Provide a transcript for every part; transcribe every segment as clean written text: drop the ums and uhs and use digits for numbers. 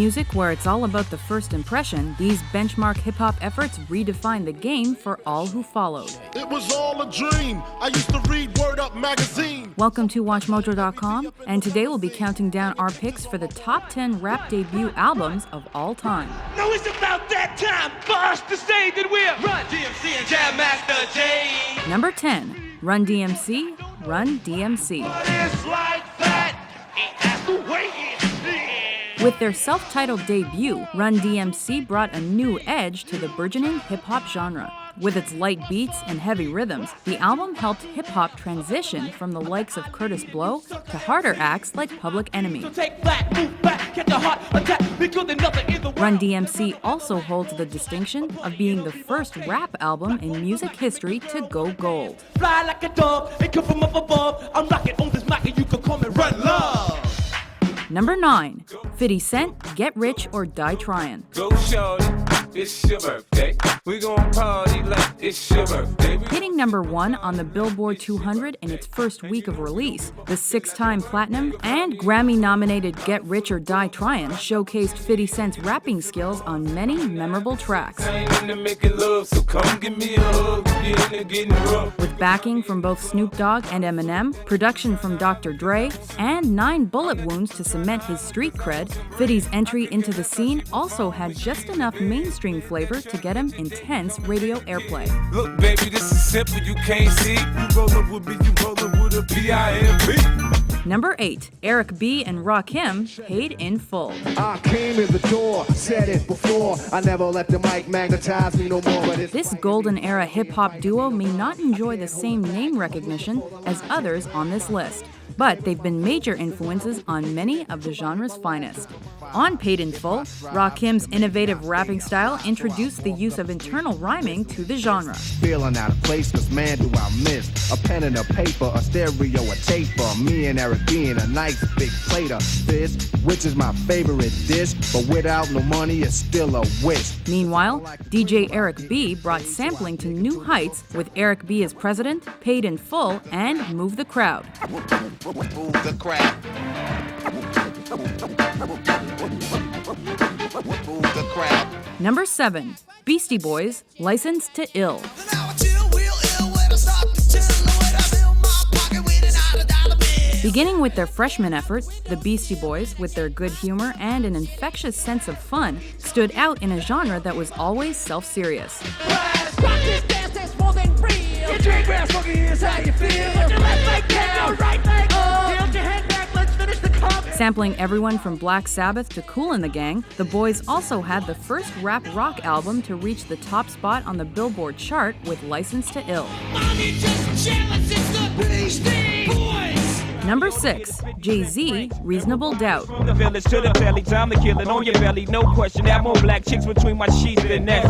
music where it's all about the first impression, these benchmark hip-hop efforts redefined the game for all who followed. It was all a dream. I used to read Word Up magazine. Welcome to WatchMojo.com, and today we'll be counting down our picks for the top 10 rap debut albums of all time. Now it's about that time for us to say that we're Run-D.M.C and Jam Master Jay. Number 10, Run-D.M.C, Run-D.M.C. It's like that. That's the way it is. With their self-titled debut, Run-D.M.C brought a new edge to the burgeoning hip-hop genre. With its light beats and heavy rhythms, the album helped hip-hop transition from the likes of Kurtis Blow to harder acts like Public Enemy. Run-D.M.C also holds the distinction of being the first rap album in music history to go gold. Fly like a dove, and come from up above. I'm rocking on this mic and you can call me Run Love. Number 9, 50 Cent, Get Rich or Die Tryin'. Go shorty, it's your birthday. We gon' party like it's your birthday. Hitting number 1 on the Billboard 200 in its first week of release, the 6-time platinum and Grammy-nominated Get Rich or Die Tryin' showcased 50 Cent's rapping skills on many memorable tracks. With backing from both Snoop Dogg and Eminem, production from Dr. Dre, and 9 bullet wounds to cement his street cred, 50's entry into the scene also had just enough mainstream flavor to get him intense radio airplay. Look, baby, this is simple, you can't see. You rollin' with me, you rollin' with a B.I.G. Number 8, Eric B. and Rakim, Paid in Full. I came in the door, said it before. I never let the mic magnetize me no more. But this golden era hip-hop duo may not enjoy the same name recognition as others on this list, but they've been major influences on many of the genre's finest. On Paid in Full, Rakim's innovative rapping style introduced the use of internal rhyming to the genre. Feeling out of place, cause man do I miss a pen and a paper, a stereo, a taper. Me and Eric being a nice big plate of fish, which is my favorite dish, but without no money it's still a wish. Meanwhile, DJ Eric B brought sampling to new heights with Eric B as president, Paid in Full, and Move the Crowd. Move the crowd. Move the crowd. Number 7, Beastie Boys, Licensed to Ill. Beginning with their freshman effort, the Beastie Boys, with their good humor and an infectious sense of fun, stood out in a genre that was always self-serious. Sampling everyone from Black Sabbath to Kool and the Gang, the Boys also had the first rap rock album to reach the top spot on the Billboard chart with Licensed to Ill. Number 6, Jay-Z, Reasonable Doubt. From the village to the belly, time to kill it on your belly. No question, have more black chicks between my sheets than that.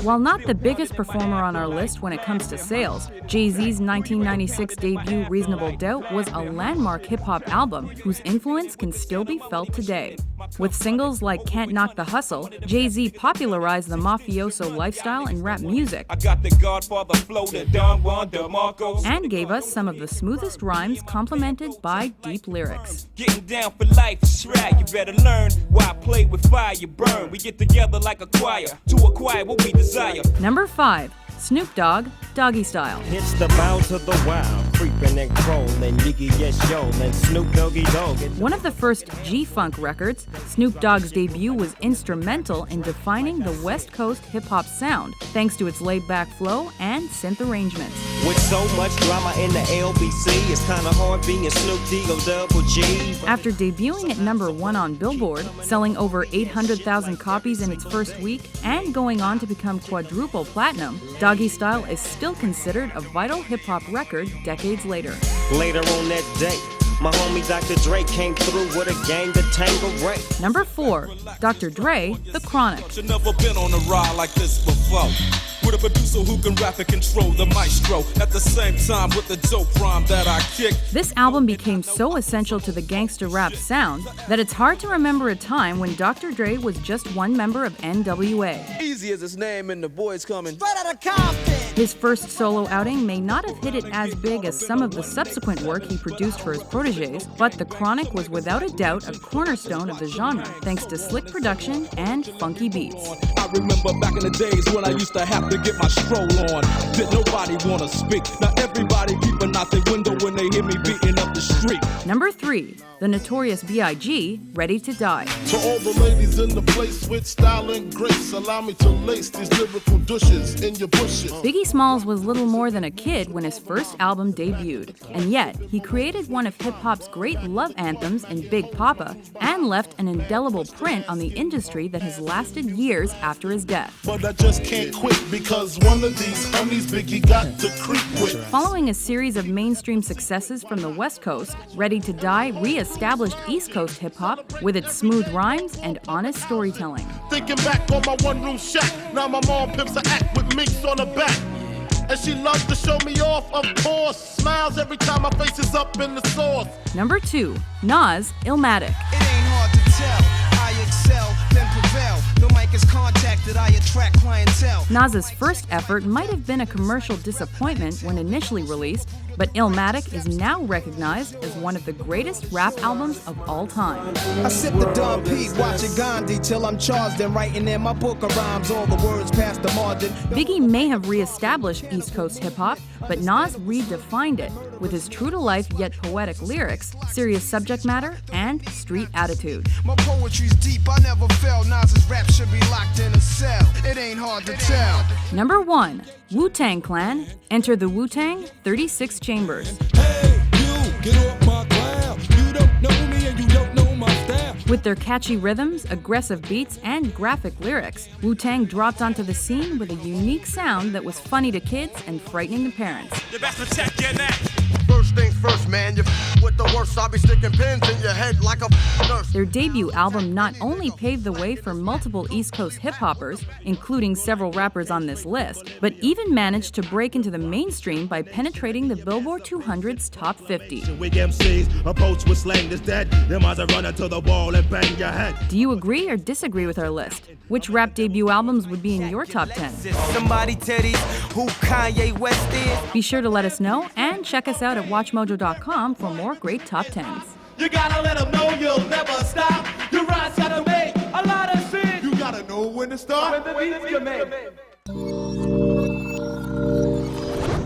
While not the biggest performer on our list when it comes to sales, Jay-Z's 1996 debut Reasonable Doubt was a landmark hip-hop album whose influence can still be felt today. With singles like Can't Knock the Hustle, Jay-Z popularized the mafioso lifestyle in rap music I got the Godfather flow, the Don Juan DeMarcos. and gave us some of the smoothest rhymes complemented by deep lyrics. Getting down for life is right. You better learn why I play with fire, you burn. We get together like a choir to acquire what we desire. Number 5, Snoop Dogg, Doggystyle. It's the bounce of the wild, creeping and crawling, Yiggy yes yo, and Snoop Doggy Dogg. One of the first G-Funk records, Snoop Dogg's debut was instrumental in defining the West Coast hip-hop sound, thanks to its laid-back flow and synth arrangements. With so much drama in the LBC, it's kinda hard being Snoop D-O-double-G. After debuting at number 1 on Billboard, selling over 800,000 copies in its first week, and going on to become quadruple platinum, Doggystyle is still considered a vital hip-hop record decades later. Later on that day, my homie Dr. Dre came through with a gang to tangle Ray. Number 4, Dr. Dre, The Chronic. You never been on a ride like this before. with a producer who can rap and control the maestro. At the same time with the dope rhyme that I kick. This album became so essential to the gangster rap sound that it's hard to remember a time when Dr. Dre was just one member of N.W.A. Easy is his name and the boys coming. His first solo outing may not have hit it as big as some of the subsequent work he produced for his proteges, but The Chronic was without a doubt a cornerstone of the genre, thanks to slick production and funky beats. I remember back in the days when I used to have to get my stroll on. Did nobody want to speak? Now everybody peeping out the window when they hear me beating up the street. Number 3, the Notorious B.I.G, Ready to Die. To all the ladies in the place with style and grace, allow me to lace these lyrical douches in your bushes. Biggie Smalls was little more than a kid when his first album debuted, and yet he created one of hip-hop's great love anthems in Big Poppa and left an indelible print on the industry that has lasted years after his death. But I just can't quit because one of these homies Biggie got to creep with. Following a series of mainstream successes from the West Coast, Ready to Die re-established East Coast hip-hop with its smooth rhymes and honest storytelling. Thinking back on my one-room shack, now my mom pimps a act with minks on her back. And she loves to show me off, of course. Smiles every time my face is up in the sauce. Number 2, Nas, Illmatic. It ain't hard to tell. I excel, then prevail. The mic is contacted, I attract clientele. Nas's first effort might have been a commercial disappointment when initially released, but Illmatic is now recognized as one of the greatest rap albums of all time. I sip the Don P, watching Gandhi till I'm charged and writing in my book of rhymes all the words past the margin. Biggie may have re-established East Coast hip-hop, but Nas redefined it with his true-to-life yet poetic lyrics, serious subject matter, and street attitude. My poetry's deep, I never fell. Nas's rap should be locked in a cell. It ain't hard to tell. Number 1, Wu-Tang Clan, Enter the Wu-Tang, 36 Chambers. Hey, you, get off my cloud. You don't know me and you don't know my style. With their catchy rhythms, aggressive beats, and graphic lyrics, Wu-Tang dropped onto the scene with a unique sound that was funny to kids and frightening to parents. You best protect your neck. First things first, man, you with the worst. I'll be sticking pins in your head like a nurse. Their debut album not only paved the way for multiple East Coast hip-hoppers, including several rappers on this list, but even managed to break into the mainstream by penetrating the Billboard 200's top 50. Weak MCs approach with slang that's dead. Them eyes are running to the wall and bang your head. Do you agree or disagree with our list? Which rap debut albums would be in your top 10? Somebody tell these who Kanye West is. Be sure to let us know and check us out at WatchMojo.com for more great top 10s. You gotta let them know you'll never stop. Your rhymes gotta make a lot of sense. You gotta know when to stop. When the beats get made.